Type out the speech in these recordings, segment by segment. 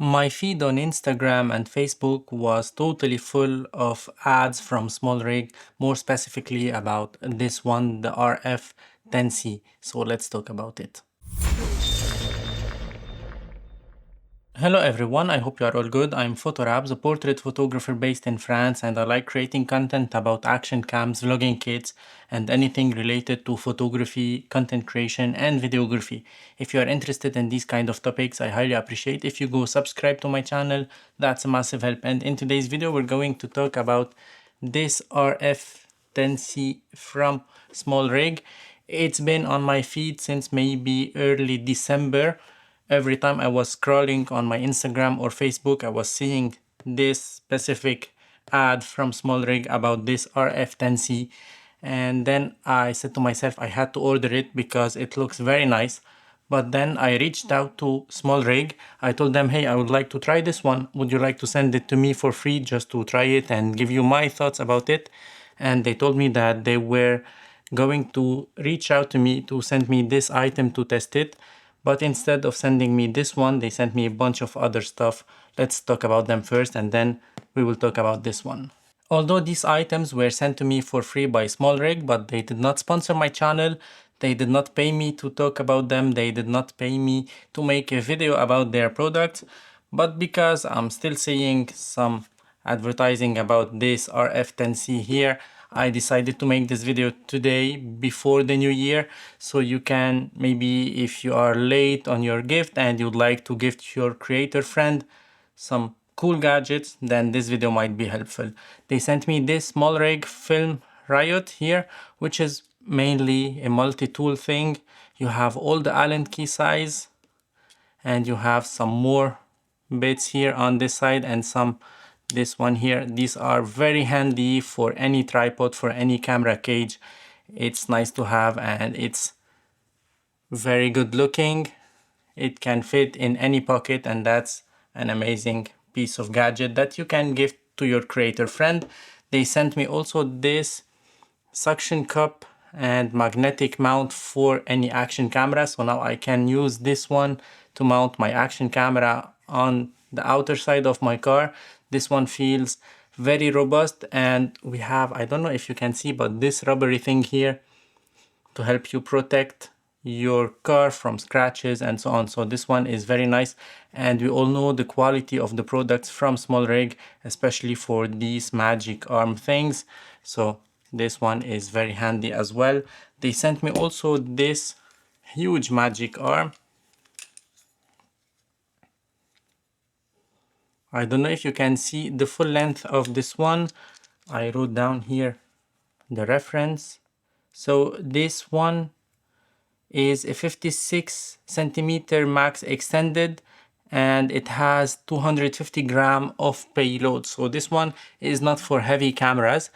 My feed on Instagram and Facebook was totally full of ads from Smallrig, more specifically about this one, the RF10C. So let's talk about it. Hello everyone, I hope you are all good. I'm Photorabs, a portrait photographer based in France, and I like creating content about action cams, vlogging kits, and anything related to photography, content creation, and videography. If you are interested in these kind of topics, I highly appreciate if you go subscribe to my channel. That's a massive help. And in today's video, we're going to talk about this RF10C from Smallrig. It's been on my feed since maybe early December. Every time I was scrolling on my Instagram or Facebook, I was seeing this specific ad from Smallrig about this RF10C, and then I said to myself I had to order it because it looks very nice. But then I reached out to Smallrig. I told them, hey, I would like to try this one. Would you like to send it to me for free just to try it and give you my thoughts about it? And they told me that they were going to reach out to me to send me this item to test it. But instead of sending me this one, they sent me a bunch of other stuff. Let's talk about them first and then we will talk about this one. Although these items were sent to me for free by Smallrig, but they did not sponsor my channel, they did not pay me to talk about them, they did not pay me to make a video about their products, but because I'm still seeing some advertising about this RF10C here, I decided to make this video today before the new year, so you can maybe, if you are late on your gift and you'd like to gift your creator friend some cool gadgets, then this video might be helpful. They sent me this Smallrig Film Riot here, which is mainly a multi-tool thing. You have all the Allen key size, and you have some more bits here on this side and some this one here. These are very handy for any tripod, for any camera cage. It's nice to have and it's very good looking. It can fit in any pocket, and that's an amazing piece of gadget that you can give to your creator friend. They sent me also this suction cup and magnetic mount for any action camera, so now I can use this one to mount my action camera on the outer side of my car. This one feels very robust, and we have, I don't know if you can see, but this rubbery thing here to help you protect your car from scratches and so on. So this one is very nice, and we all know the quality of the products from Smallrig, especially for these magic arm things. So this one is very handy as well. They sent me also this huge magic arm. I don't know if you can see the full length of this one. I wrote down here the reference. So this one is a 56 centimeter max extended, and it has 250 gram of payload. So this one is not for heavy cameras.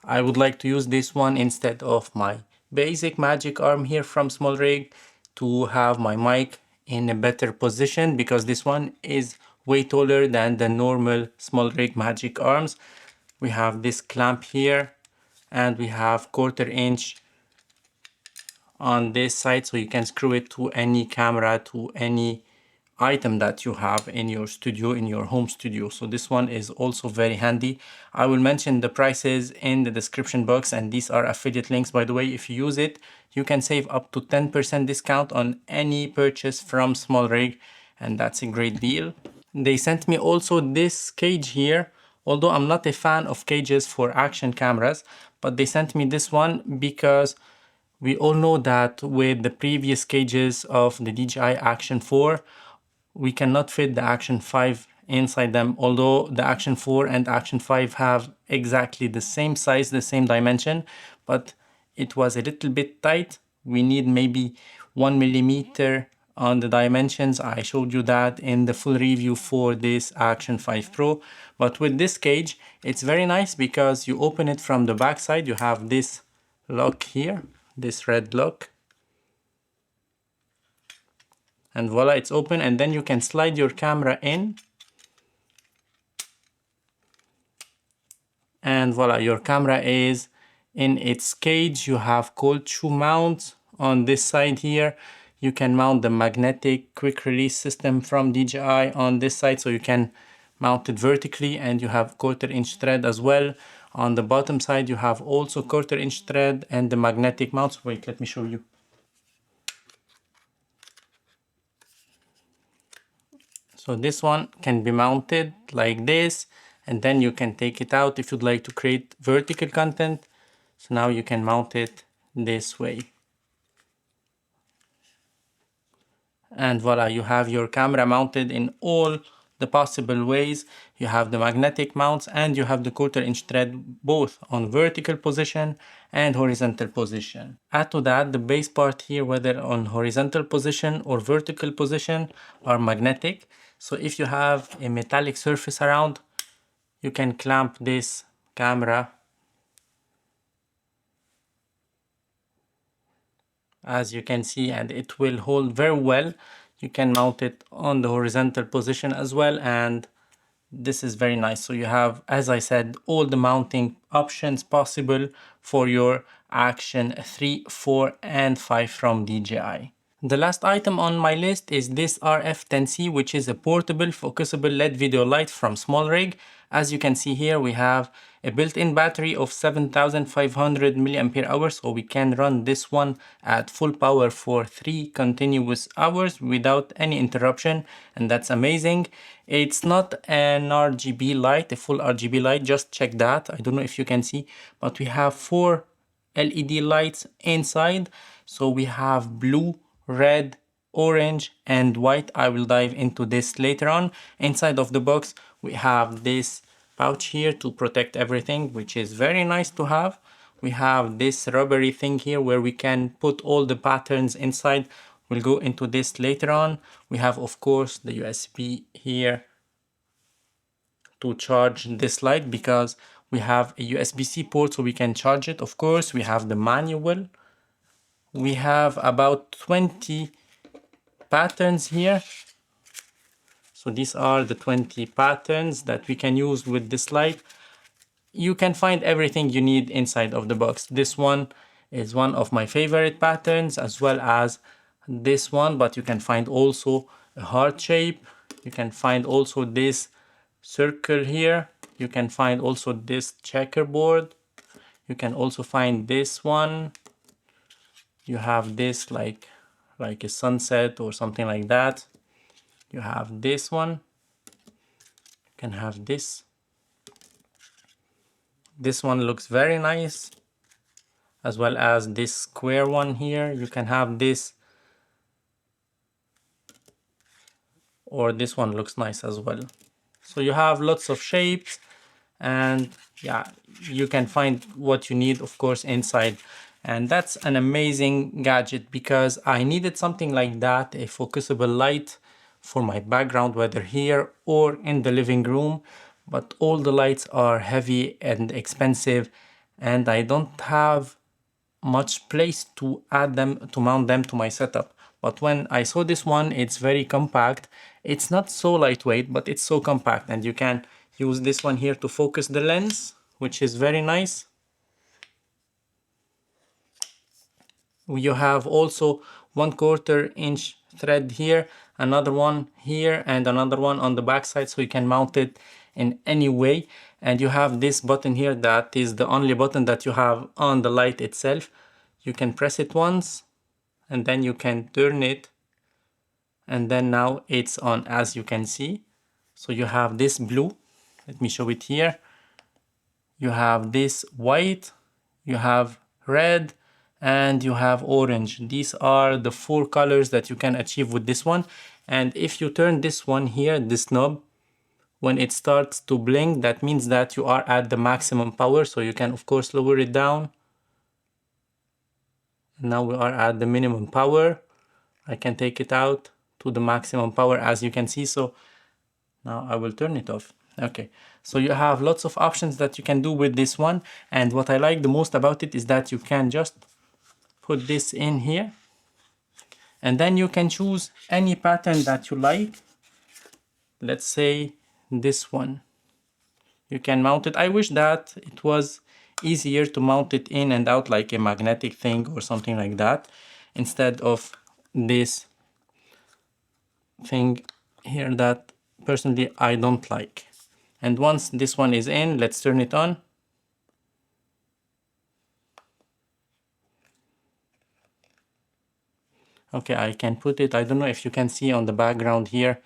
I would like to use this one instead of my basic magic arm here from Smallrig to have my mic in a better position, because this one is way taller than the normal Smallrig magic arms. We have this clamp here, and we have 1/4 inch on this side, so you can screw it to any camera, to any item that you have in your studio, in your home studio. So this one is also very handy. I will mention the prices in the description box, and these are affiliate links, by the way. If you use it, you can save up to 10% discount on any purchase from Smallrig, and that's a great deal. They sent me also this cage here. Although I'm not a fan of cages for action cameras, but they sent me this one because we all know that with the previous cages of the DJI Action 4, we cannot fit the Action 5 inside them, although the Action 4 and Action 5 have exactly the same size, the same dimension, but it was a little bit tight. We need maybe 1 millimeter on the dimensions. I showed you that in the full review for this Action 5 Pro. But with this cage, it's very nice because you open it from the back side. You have this lock here, this red lock, and voila, it's open, and then you can slide your camera in, and voila, your camera is in its cage. You have cold shoe mounts on this side here. You can mount the magnetic quick release system from DJI on this side, so you can mount it vertically, and you have 1/4 inch thread as well. On the bottom side you have also 1/4 inch thread and the magnetic mounts. Wait, let me show you. So this one can be mounted like this, and then you can take it out if you'd like to create vertical content. So now you can mount it this way. And voila, you have your camera mounted in all the possible ways. You have the magnetic mounts and you have the 1/4 inch thread both on vertical position and horizontal position. Add to that, the base part here, whether on horizontal position or vertical position, are magnetic. So if you have a metallic surface around, you can clamp this camera, as you can see, and it will hold very well. You can mount it on the horizontal position as well, and this is very nice. So you have, as I said, all the mounting options possible for your Action 3, 4 and 5 from DJI. The last item on my list is this RF10C, which is a portable focusable LED video light from Smallrig. As you can see here, we have a built-in battery of 7500 mAh, so we can run this one at full power for 3 continuous hours without any interruption, and that's amazing. It's not an RGB light, a full RGB light, just check that. I don't know if you can see, but we have 4 LED lights inside. So we have blue, red, orange and white. I will dive into this later on. Inside of the box we have this pouch here to protect everything, which is very nice to have. We have this rubbery thing here where we can put all the patterns inside. We'll go into this later on. We have, of course, the USB here to charge this light, because we have a USB-C port so we can charge it. Of course, we have the manual. We have about 20 patterns here. So these are the 20 patterns that we can use with this light. You can find everything you need inside of the box. This one is one of my favorite patterns, as well as this one, but you can find also a heart shape. You can find also this circle here. You can find also this checkerboard. You can also find this one. You have this like a sunset or something like that. You have this one. You can have this. This one looks very nice, as well as this square one here. You can have this, or this one looks nice as well. So you have lots of shapes, and yeah, you can find what you need, of course, inside. And that's an amazing gadget, because I needed something like that, a focusable light for my background, whether here or in the living room. But all the lights are heavy and expensive, and I don't have much place to add them, to mount them to my setup. But when I saw this one, it's very compact. It's not so lightweight, but it's so compact, and you can use this one here to focus the lens, which is very nice. You have also 1/4 inch thread here, another one here, and another one on the back side, so you can mount it in any way. And you have this button here that is the only button that you have on the light itself. You can press it once and then you can turn it, and then now it's on, as you can see. So you have this blue, let me show it here. You have this white, you have red, and you have orange. These are the 4 colors that you can achieve with this one. And if you turn this one here, this knob, when it starts to blink, that means that you are at the maximum power. So you can of course lower it down. Now we are at the minimum power. I can take it out to the maximum power, as you can see. So now I will turn it off. Okay, so you have lots of options that you can do with this one. And what I like the most about it is that you can just put this in here, and then you can choose any pattern that you like. Let's say this one. You can mount it. I wish that it was easier to mount it in and out like a magnetic thing or something like that, instead of this thing here that personally I don't like. And once this one is in, let's turn it on. Okay, I can put it, I don't know if you can see on the background here.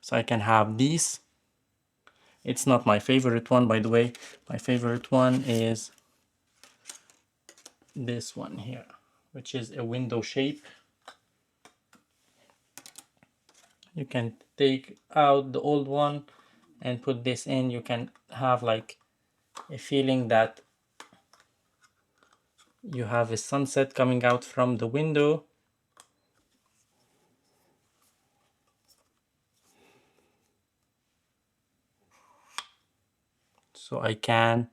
So I can have these. It's not my favorite one, by the way. My favorite one is this one here, which is a window shape. You can take out the old one and put this in. You can have like a feeling that you have a sunset coming out from the window. So I can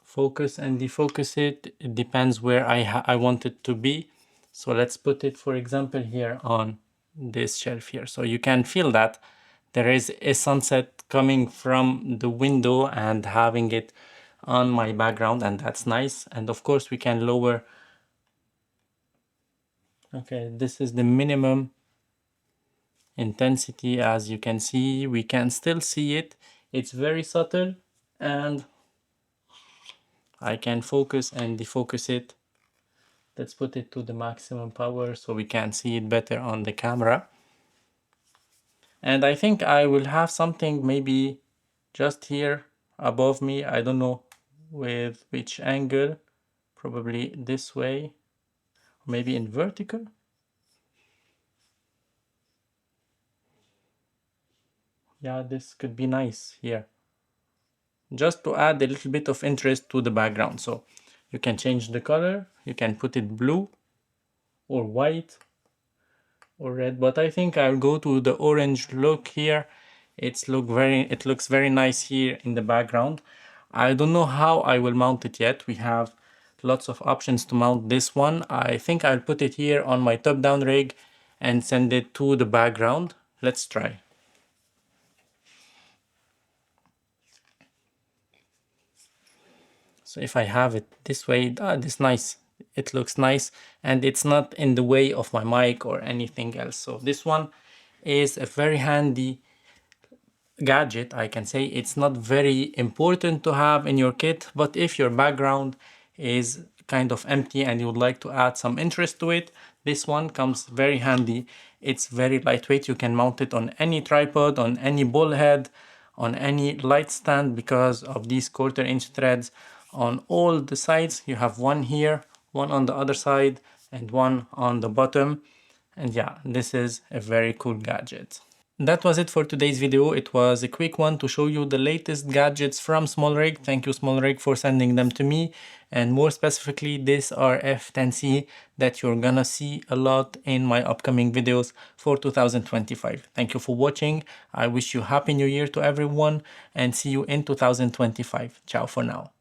focus and defocus it. It depends where I want it to be. So let's put it, for example, here on this shelf here. So you can feel that there is a sunset coming from the window and having it on my background, and that's nice. And of course we can lower. Okay, this is the minimum intensity. As you can see, we can still see it. It's very subtle, and I can focus and defocus it. Let's put it to the maximum power so we can see it better on the camera. And I think I will have something maybe just here above me. I don't know with which angle, probably this way, maybe in vertical. Yeah, this could be nice here, just to add a little bit of interest to the background. So you can change the color, you can put it blue or white or red, but I think I'll go to the orange look here. It looks very nice here in the background. I don't know how I will mount it yet. We have lots of options to mount this one. I think I'll put it here on my top down rig and send it to the background. Let's try. So if I have it this way, this nice. It looks nice and it's not in the way of my mic or anything else. So this one is a very handy gadget. I can say it's not very important to have in your kit, but if your background is kind of empty and you would like to add some interest to it, this one comes very handy. It's very lightweight. You can mount it on any tripod, on any ball head, on any light stand because of these 1/4" threads on all the sides. You have one here, one on the other side, and one on the bottom. And yeah, this is a very cool gadget. That was it for today's video. It was a quick one to show you the latest gadgets from Smallrig. Thank you Smallrig for sending them to me, and more specifically this RF10C that you're gonna see a lot in my upcoming videos for 2025. Thank you for watching. I wish you happy new year to everyone and see you in 2025. Ciao for now.